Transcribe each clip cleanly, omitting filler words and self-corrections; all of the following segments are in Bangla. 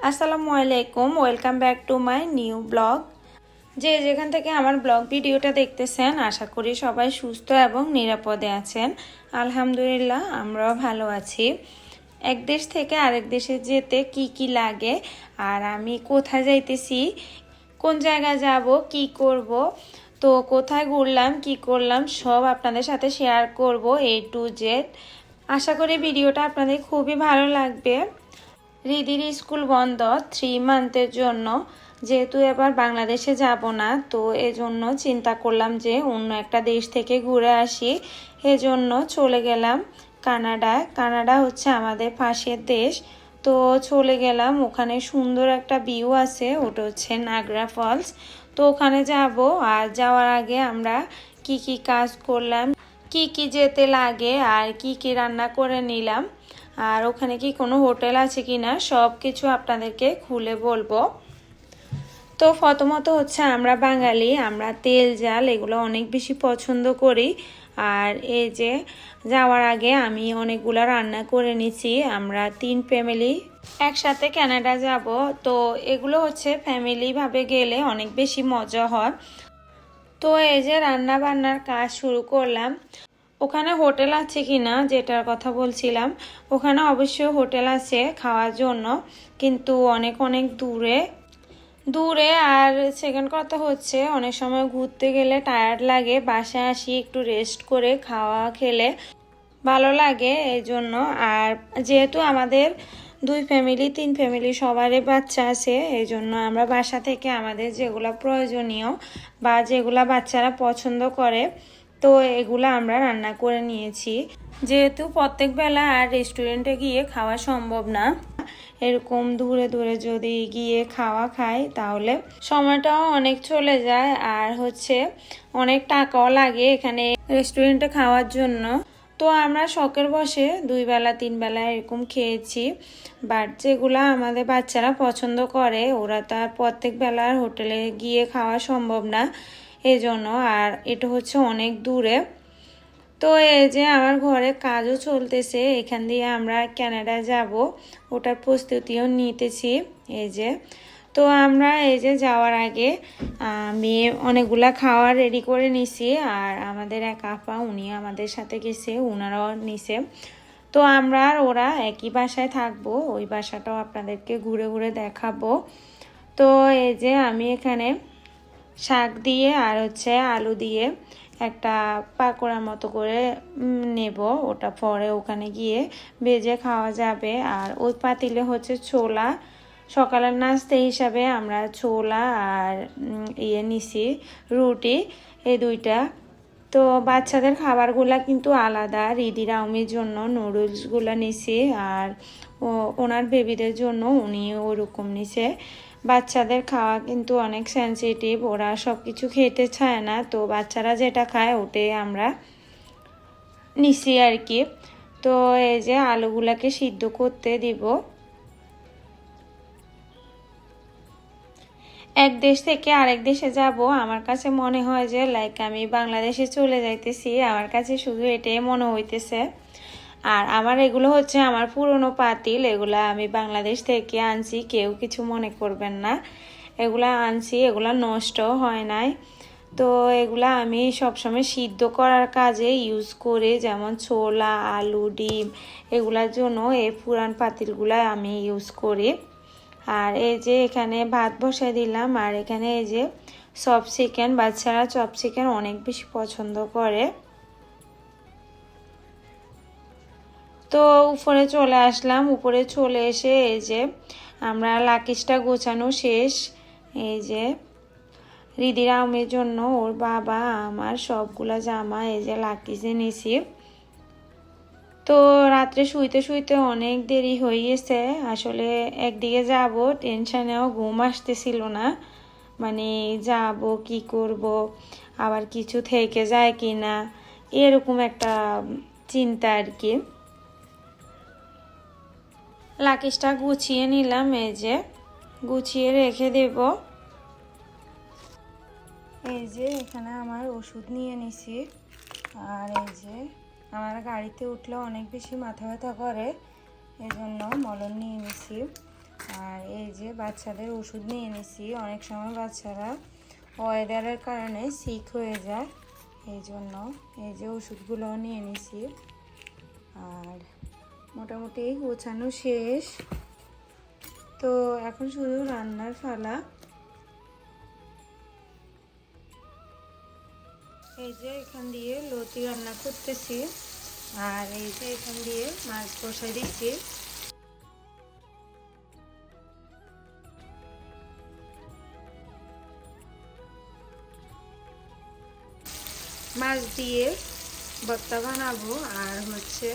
আসসালামু আলাইকুম, welcome back to my new blog. যে যেখান থেকে আমার ব্লগ ভিডিওটা দেখতেছেন, আশা করি সবাই সুস্থ এবং নিরাপদে আছেন। আলহামদুলিল্লাহ, আমরাও ভালো আছি। এক দেশ থেকে আরেক দেশে যেতে কি কি লাগে, আর আমি কোথায় যাইতেছি, কোন জায়গায় যাব, কি করব, তো কোথায় ঘুরলাম, কি করলাম, সব আপনাদের সাথে শেয়ার করব A to Z। আশা করি ভিডিওটা আপনাদের খুবই ভালো লাগবে। রিদির স্কুল বন্ধ 3 মান্থের জন্য, যেহেতু এবার বাংলাদেশে যাব না, তো এজন্য চিন্তা করলাম যে অন্য একটা দেশ থেকে ঘুরে আসি। এজন্য চলে গেলাম কানাডায়। কানাডা হচ্ছে আমাদের পাশের দেশ, তো চলে গেলাম। ওখানে সুন্দর একটা ভিউ আছে, ওটা হচ্ছে নাগরা ফলস। তো ওখানে যাব। আর যাওয়ার আগে আমরা কি কি কাজ করলাম, কি কি যেতে লাগে, আর কি কি রান্না করে নিলাম, আর ওখানে কি কোনো হোটেল আছে কিনা, সব কিছু আপনাদেরকে খুলে বলবো। তো প্রথমত হচ্ছে আমরা বাঙালি, আমরা তেল জাল এগুলো অনেক বেশি পছন্দ করি। আর এই যে যাওয়ার আগে আমি অনেকগুলো রান্না করে নিছি। আমরা 3 ফ্যামিলি একসাথে কানাডা যাব, তো এগুলো হচ্ছে ফ্যামিলিভাবে গেলে অনেক বেশি মজা হয়। তো এই যে রান্না বান্নার কাজ শুরু করলাম। ওখানে হোটেল আছে কিনা যেটার কথা বলছিলাম, ওখানে অবশ্যই হোটেল আছে খাওয়ার জন্য, কিন্তু অনেক অনেক দূরে দূরে। আর সেকেন্ড কথা হচ্ছে অনেক সময় ঘুরতে গেলে টায়ার্ড লাগে, বাসায় আসি একটু রেস্ট করে খাওয়া খেলে ভালো লাগে এই জন্য। আর যেহেতু আমাদের 2 ফ্যামিলি 3 ফ্যামিলি সবারই বাচ্চা আছে, এই জন্য আমরা বাসা থেকে আমাদের যেগুলো প্রয়োজনীয় বা যেগুলা বাচ্চারা পছন্দ করে, তো এগুলো আমরা রান্না করে নিয়েছি। যেহেতু প্রত্যেক বেলা আর রেস্টুরেন্টে গিয়ে খাওয়া সম্ভব না, এরকম দূরে দূরে যদি গিয়ে খাওয়া খাই তাহলে সময়টাও অনেক চলে যায়, আর হচ্ছে অনেক টাকাও লাগে এখানে রেস্টুরেন্টে খাওয়ার জন্য। তো আমরা শখের বসে 2 বেলা 3 বেলা এরকম খেয়েছি। বাট যেগুলা আমাদের বাচ্চারা পছন্দ করে, ওরা তো আর প্রত্যেক বেলার হোটেলে গিয়ে খাওয়া সম্ভব না এজন্য। আর এটা হচ্ছে অনেক দূরে। তো এই যে আমার ঘরে কাজও চলতেছে, এখান দিয়ে আমরা কানাডা যাব, ওটার প্রস্তুতিও নিতেছি। এই যে তো আমরা এই যে যাওয়ার আগে আমি অনেকগুলা খাওয়ার রেডি করে নিছি। আর আমাদের এক আপা, উনি আমাদের সাথে গেছে, উনারাও নিছে। তো আমরা আর ওরা একই বাসায় থাকবো, ওই বাসাটাও আপনাদেরকে ঘুরে ঘুরে দেখাবো। তো এই যে আমি এখানে শাক দিয়ে আর হচ্ছে আলু দিয়ে একটা পাকোড়ার মতো করে নেব, ওটা পরে ওখানে গিয়ে ভেজে খাওয়া যাবে। আর ওই পাতিলে হচ্ছে ছোলা, সকালের নাস্তা হিসাবে আমরা ছোলা আর নিছি রুটি, এই দুইটা। তো বাচ্চাদের খাবারগুলা কিন্তু আলাদা। রিদির আউমির জন্য নুডলসগুলো নিছি, আর ওনার বেবিদের জন্য উনি ওরকম নিছে। বাচ্চাদের খাওয়া কিন্তু অনেক সেনসিটিভ, ওরা সব কিছু খেতে চায় না, তো বাচ্চারা যেটা খায় ওটাই আমরা নিছি আর কি। তো এই যে আলুগুলাকে সিদ্ধ করতে দিব। এক দেশ থেকে আরেক দেশে যাব, আমার কাছে মনে হয় যে লাইক আমি বাংলাদেশে চলে যাইতেছি, আমার কাছে শুধু এটাই মনে হইতেছে। আর আমার এগুলো হচ্ছে আমার পুরনো পাতিল, এগুলা আমি বাংলাদেশ থেকে আনছি, কেউ কিছু মনে করবেন না। এগুলা আনছি, এগুলা নষ্ট হয় নাই। তো এগুলা আমি সবসময় সিদ্ধ করার কাজে ইউজ করি, যেমন ছোলা, আলু, ডিম এগুলার জন্য এই পুরান পাতিলগুলা আমি ইউজ করি। আর এই যে এখানে ভাত বসাই দিলাম, আর এখানে এই যে চপ চিকেন, বাচ্চারা চপ চিকেন অনেক বেশি পছন্দ করে। তো উপরে চলে আসলাম, উপরে চলে এসে এই যে আমরা লাকিজটা গোছানো শেষ। এই যে রিদির আমের জন্য ওর বাবা আমার সবগুলা জামা এই যে লাকিজে নিছি। তো রাত্রে শুইতে শুইতে অনেক দেরি হয়ে গেছে, আসলে একদিকে যাব টেনশনেও ঘুম আসতেছিল না, মানে যাব কি করব, আবার কিছু থেকে যায় কি না, এরকম একটা চিন্তা আর কি। লাকিজটা গুছিয়ে নিলাম, এই যে গুছিয়ে রেখে দেব। এই যে এখানে আমার ওষুধ নিয়ে নিছি। আর এই যে আমার গাড়িতে উঠলে অনেক বেশি মাথা ব্যথা করে, এই জন্য মলম নিয়ে নিছি। আর এই যে বাচ্চাদের ওষুধ নিয়ে নিছি। অনেক সময় বাচ্চারা ওয়েদারের কারণে সিক হয়ে যায়, এই জন্য এই যে ওষুধগুলো নিয়ে নিছি। আর মোটামুটি গোছানো শেষ, তো এখন শুধু রান্নার ফালা। এই যে এখান দিয়ে লতি রান্না করতেছি, আর এই যে এখান দিয়ে মাছ বসাই দিচ্ছি। মাছ দিয়ে ভর্তা বানাবো আর হচ্ছে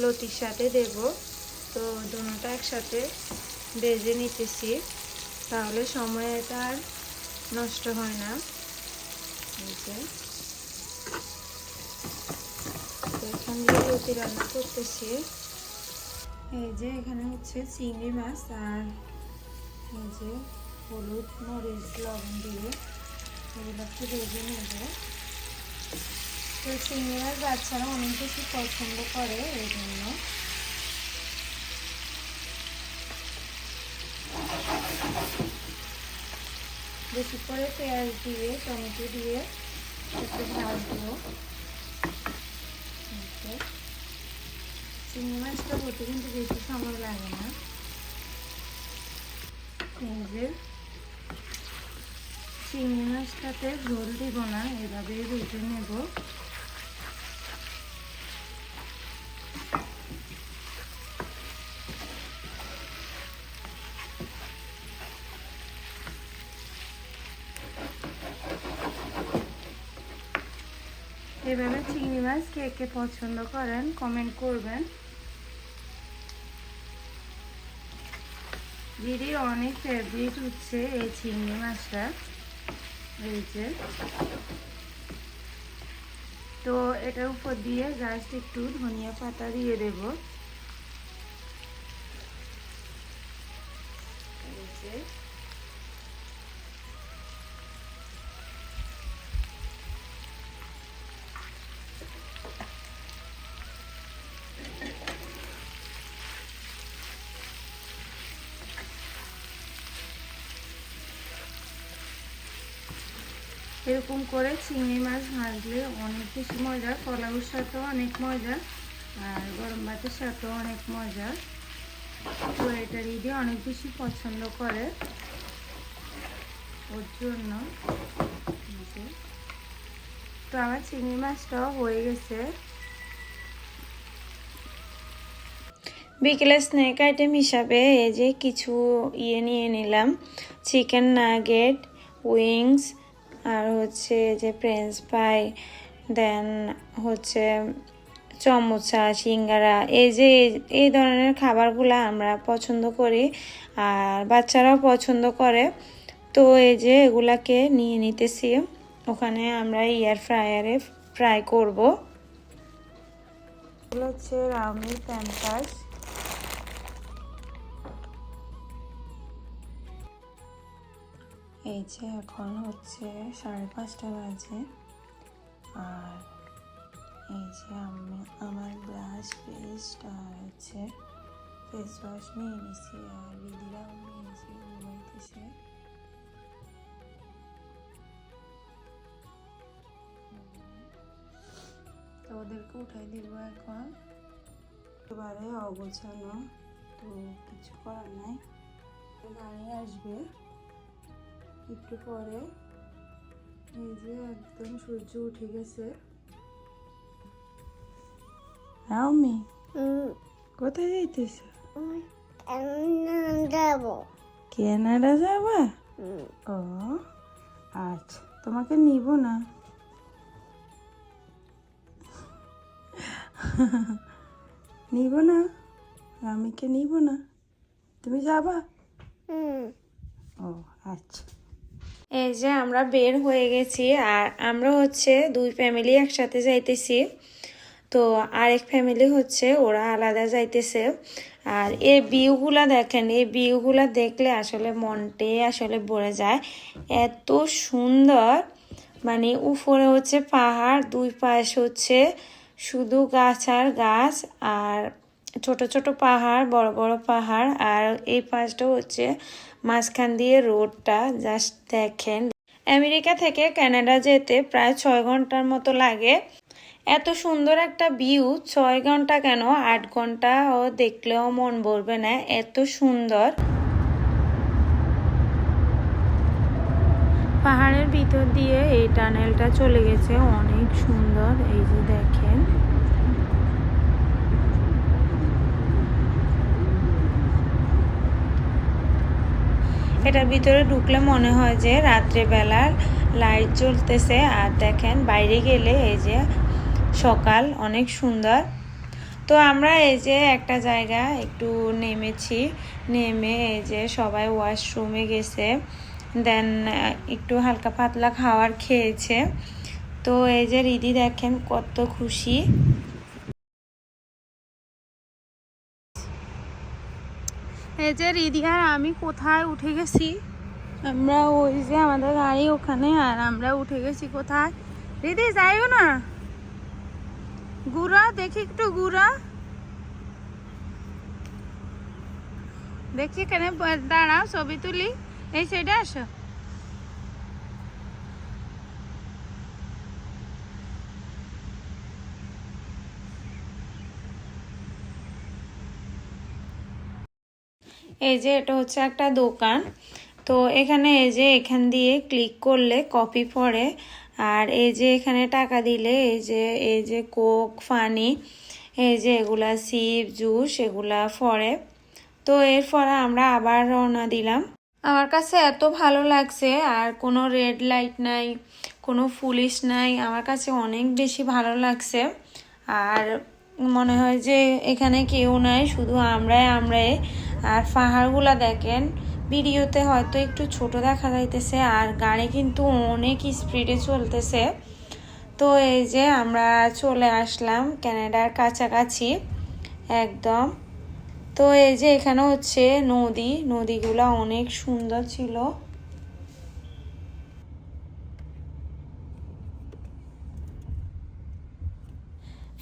লতির সাথে দেব। তো দুটোটা একসাথে ভেজে নিতেছি, তাহলে সময়টা আর নষ্ট হয় না। এই যে এখান দিয়ে লতি রান্না করতেছি। এই যে এখানে হচ্ছে চিংড়ি মাছ, আর এই যে হলুদ মরিচ লবণ দিয়ে এগুলো একটু ভেজে নেব। তো চিংড়ি মাছ বাচ্চারা অনেক বেশি পছন্দ করে, এই জন্য বেশি করে পেঁয়াজ দিয়ে টমেটো দিয়ে একটু ভাজবো। চিংড়ি মাছটা করতে কিন্তু বেশি সময় লাগে না। এই যে চিংড়ি মাছটাতে ঝোল দিব না, এভাবে ভেজে নেব। এভাবে চিংড়ি মাছ কে কে পছন্দ করেন কমেন্ট করবেন। দিদির অনেক ফেভারিট হচ্ছে এই চিংড়ি মাছটা। এই যে তো এটার উপর দিয়ে জাস্ট একটু ধনিয়া পাতা দিয়ে দেব। এই যে এরকম করে চিংড়ি মাছ ভাজলে অনেক বেশি মজা। পোলাওর সাথেও অনেক মজা, আর গরম ভাতের সাথেও অনেক মজা। তো এটা দিদি অনেক বেশি পছন্দ করে, ওর জন্য। তো আমার চিংড়ি মাছটাও হয়ে গেছে। বিকেলে স্ন্যাক আইটেম হিসাবে এই যে কিছু নিয়ে নিলাম, চিকেন নাগেট, উইংস, আর হচ্ছে যে ফ্রেঞ্চ ফ্রাই, দেন হচ্ছে চমচা, সিঙ্গারা। এই যে এই ধরনের খাবারগুলো আমরা পছন্দ করি আর বাচ্চারাও পছন্দ করে। তো এই যে এগুলাকে নিয়ে নিতেছি, ওখানে আমরা এয়ার ফ্রায়ারে ফ্রাই করব। এগুলো হচ্ছে রাউমির প্যাম্পাস। এই যে এখন হচ্ছে 5:30 বাজে, আর এই যে আমার ব্রাশ পেস্ট আর হচ্ছে ফেস ওয়াশ নিয়ে নিছি, আর দিদিরাও নিয়ে নিছি, ঘুমাইতেছে। তো ওদেরকে উঠাই দিব এখন। এবারে অগোছানো, তো কিছু করার নাই। গাড়ি আসবে একটু পরে। এই যে একদম সূর্য উঠে গেছে। রাউমি কোথায় যাইতেছ? কানাডা যাবা? ও আচ্ছা, তোমাকে নিব না। নিব না, রামিকে নিব না। তুমি যাবা? ও আচ্ছা। এই যে আমরা বের হয়ে গেছি, আর আমরা হচ্ছে 2 ফ্যামিলি একসাথে যাইতেছি। তো আরেক ফ্যামিলি হচ্ছে ওরা আলাদা যাইতেছে। আর এই ভিউগুলা দেখেন, এই ভিউগুলা দেখলে আসলে মনটাই আসলে ভরে যায়। এত সুন্দর, মানে উপরে হচ্ছে পাহাড়, 2 পাশে হচ্ছে শুধু গাছ আর গাছ, আর ছোট ছোট পাহাড়, বড় বড় পাহাড়, আর এই পাশটা হচ্ছে মাঝখান দিয়ে রোডটা। জাস্ট দেখেন, আমেরিকা থেকে কানাডা যেতে প্রায় 6 ঘন্টার মতো লাগে। এত সুন্দর একটা ভিউ, 6 ঘন্টা কেন 8 ঘন্টাও দেখলেও মন ভরবে না, এত সুন্দর। পাহাড়ের ভিতর দিয়ে এই টানেলটা চলে গেছে, অনেক সুন্দর। এই যে দেখেন, এটার ভিতরে ঢুকলে মনে হয় যে রাত্রেবেলা লাইট জ্বলতেছে। আর দেখেন বাইরে গেলে এই যে সকাল, অনেক সুন্দর। তো আমরা এই যে একটা জায়গা একটু নেমেছি, নেমে এই যে সবাই ওয়াশরুমে গেছে, দেন একটু হালকা পাতলা খাবার খেয়েছে। তো এই যে রিদি দেখেন কত খুশি। এই যে রিদি আর আমি কোথায় উঠে গেছি, আমরা ওই যে আমাদের গাড়ি ওখানে, আর আমরা উঠে গেছি কোথায়। রিদি যাইও না, ঘুরা দেখি, একটু ঘুরা দেখি, কেন দাঁড়াও ছবি তুলি। এই সাইডে আসো। এই যে এটা হচ্ছে একটা দোকান। তো এখানে এই যে এখান দিয়ে ক্লিক করলে কপি পড়ে, আর এই যে এখানে টাকা দিলে এই যে কোক, ফানি, এই যে এগুলা সিপ, জুস এগুলা পড়ে। তো এরপর আমরা আবার রওনা দিলাম। আমার কাছে এত ভালো লাগছে, আর কোনো রেড লাইট নাই, কোনো পুলিশ নাই, আমার কাছে অনেক বেশি ভালো লাগছে। আর মনে হয় যে এখানে কেউ নাই, শুধু আমরাই। আর পাহাড়গুলা দেখেন, ভিডিওতে হয়তো একটু ছোট দেখা যাইতেছে, আর গাড়ি কিন্তু অনেক স্পিডে চলতেছে। তো এই যে আমরা চলে আসলাম কানাডার কাছাকাছি একদম। তো এই যে এখানে হচ্ছে নদীগুলা অনেক সুন্দর ছিল।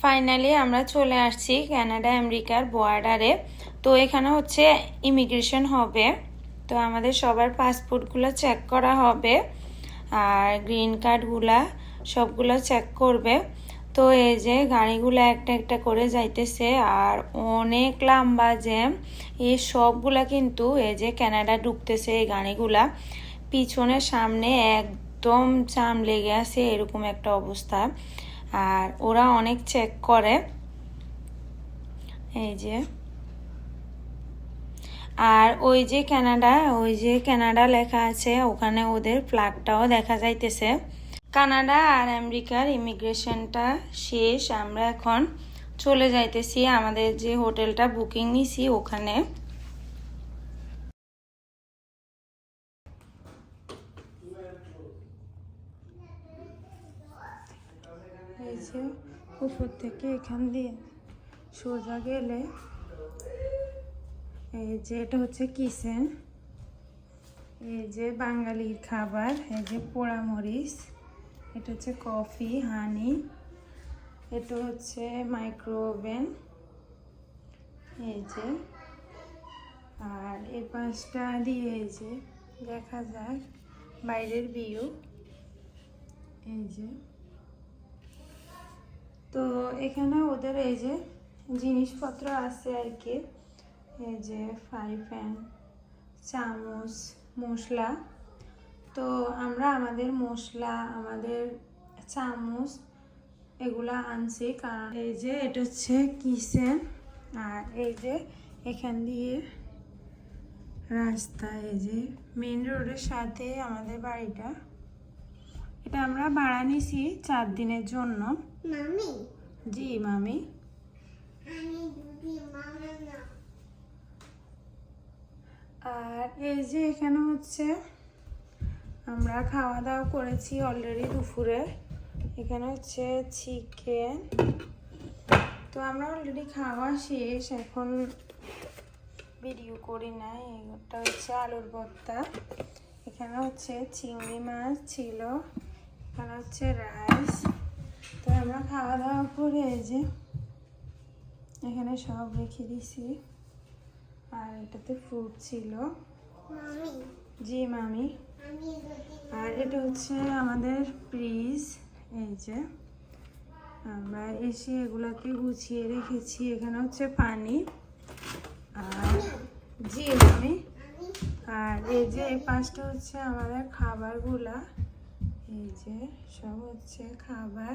ফাইনালি আমরা চলে আসছি কানাডা আমেরিকার বর্ডারে। তো এখানে হচ্ছে ইমিগ্রেশন হবে। তো আমাদের সবার পাসপোর্টগুলো চেক করা হবে, আর গ্রিন কার্ডগুলা সবগুলো চেক করবে। তো এই যে গাড়িগুলো একটা একটা করে যাইতেছে, আর অনেক লম্বা জ্যাম। এই সবগুলা কিন্তু এই যে কানাডা ঢুকতেছে এই গাড়িগুলা, পিছনে সামনে একদম জাম লেগে আছে, এরকম একটা অবস্থা। আর ওরা অনেক চেক করে। এই যে, আর ওই যে কানাডা লেখা আছে, ওখানে ওদের ফ্ল্যাগটাও দেখা যাইতেছে। কানাডা আর আমেরিকার ইমিগ্রেশনটা শেষ, আমরা এখন চলে যাইতেছি আমাদের যে হোটেলটা বুকিং নিছি ওখানে। এই যে উপর থেকে এখান দিয়ে সোজা গেলে এই যে এটা হচ্ছে কিচেন। এই যে বাঙালির খাবার, এই যে পোড়া মরিচ, এটা হচ্ছে কফি, হানি, এটা হচ্ছে মাইক্রো ওভেন। এই যে, আর এই পাশটা দিয়ে এই যে দেখা যায় বাইরের ভিউ। এই যে, তো এখানে ওদের এই যে জিনিসপত্র আছে আর কি। এই যে ফ্রাই প্যান, চামচ, মশলা। তো আমরা আমাদের মশলা, আমাদের চামচ এগুলা আনছি, কারণ এই যে এটা হচ্ছে কিচেন। আর এই যে এখান দিয়ে রাস্তা, এই যে মেন রোডের সাথে আমাদের বাড়িটা। এটা আমরা ভাড়া নিছি 4 দিনের জন্য। মামি? জি মামি। আর এই যে এখানে হচ্ছে আমরা খাওয়া দাওয়া করেছি অলরেডি দুপুরে। এখানে হচ্ছে চিকেন। তো আমরা অলরেডি খাওয়া শেষ, এখন ভিডিও করি নাই। এটা হচ্ছে আলুর ভর্তা, এখানে হচ্ছে চিংড়ি মাছ ছিল, এখানে হচ্ছে রাইস। তো আমরা খাওয়া দাওয়া করে এই যে এখানে সব রেখে দিছি। আর এটাতে ফ্রুট ছিল। জি মামি। আর এটা হচ্ছে আমাদের ফ্রিজ। এই যে আমরা এসে এগুলাকে গুছিয়ে রেখেছি। এখানে হচ্ছে পানি। আর জি মামি। আর এই যে এই পাশটা হচ্ছে আমাদের খাবারগুলা। এই যে সব হচ্ছে খাবার,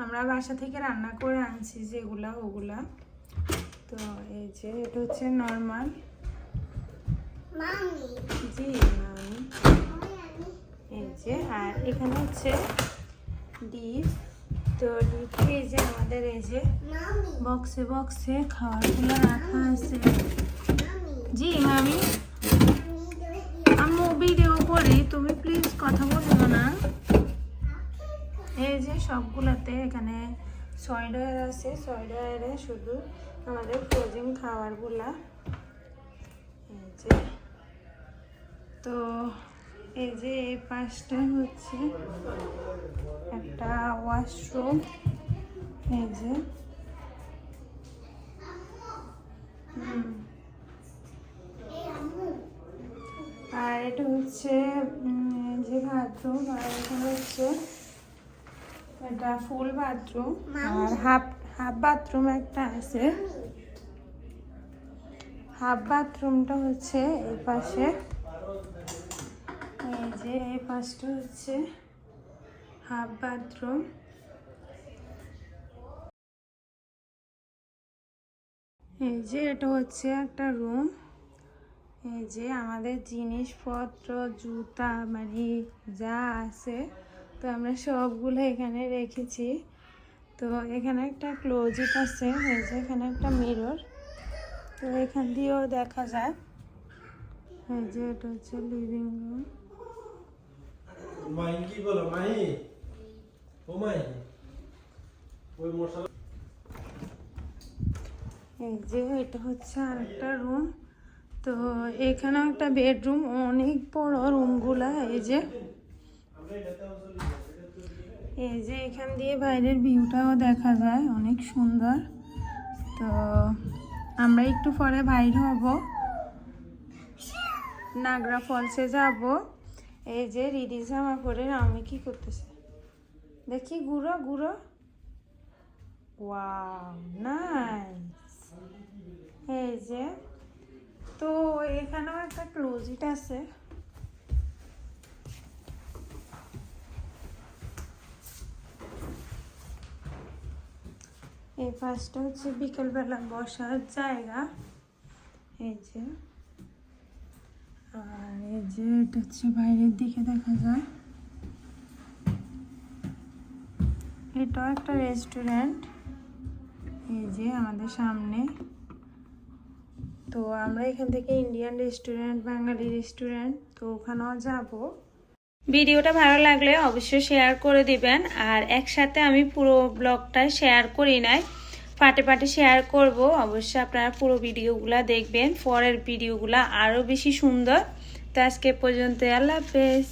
আমরা বাসা থেকে রান্না করে আনছি যেগুলা ওগুলা। তো এই যে এটা হচ্ছে নর্মাল। জি মামি। এই যে আর এখানে হচ্ছে ডিপ। তো ডিপ এই যে আমাদের এই যে বক্সে বক্সে খাবারগুলো রাখা আছে। জি মামি। আমি ভিডিও করি, তুমি প্লিজ কথা বলবো না। এই যে সবগুলাতে এখানে সয়ডার আছে, সয়ডারে শুধু আমাদের ফ্রোজেন খাবারগুলা। এই যে তো এই যে এই পাশটা হচ্ছে একটা ওয়াশরুম। এই যে আর এটা হচ্ছে যে বাথরুম। আর এখানে হচ্ছে এটা ফুল বাথরুম। আর হাফ বাথরুম একটা আছে। হাফ বাথরুমটা হচ্ছে এই পাশে। এই যে এই পাশটা হচ্ছে হাফ বাথরুম। এই যে এটা হচ্ছে একটা রুম। এই যে আমাদের জিনিসপত্র জুতা মানে যা আছে তো আমরা সবগুলো এখানে রেখেছি। তো এখানে একটা ক্লোজেট আছে। এই যে এখানে একটা মিরর, তো এখান দিয়েও দেখা যায়। এই যে এটা হচ্ছে লিভিং রুম। মাই কি বলো মাই? ও মাই ওই মশলা। এই যে এটা হচ্ছে আরেকটা রুম। তো এখানেও একটা বেডরুম, অনেক বড় রুমগুলা। এই যে এখান দিয়ে বাইরের ভিউটাও দেখা যায়, অনেক সুন্দর। তো আমরা একটু পরে বাইর হব, নাগরা ফলসে যাব। এই যে রিডি জামা পরে আমি কি করতেছে দেখি, ঘুরো ঘুরো। Wow nice. এই যে তো এখানেও একটা ক্লোজেট আছে। এই পাশটা হচ্ছে বিকেলবেলা বসার জায়গা। এই যে আর এই যে এটা হচ্ছে বাইরের দিকে দেখা যায়। এটাও একটা রেস্টুরেন্ট। এই যে আমাদের সামনে। তো আমরা এখান থেকে ইন্ডিয়ান রেস্টুরেন্ট, বাঙালি রেস্টুরেন্ট, তো ওখানেও যাব। ভিডিওটা ভালো লাগলে অবশ্যই শেয়ার করে দিবেন। আর একসাথে আমি পুরো ব্লগটা শেয়ার করি নাই, পার্টে পার্টে শেয়ার করব। অবশ্যই আপনারা পুরো ভিডিওগুলো দেখবেন, পরের ভিডিওগুলো আরও বেশি সুন্দর। তো আজকে পর্যন্ত, আল্লাহ হাফেজ।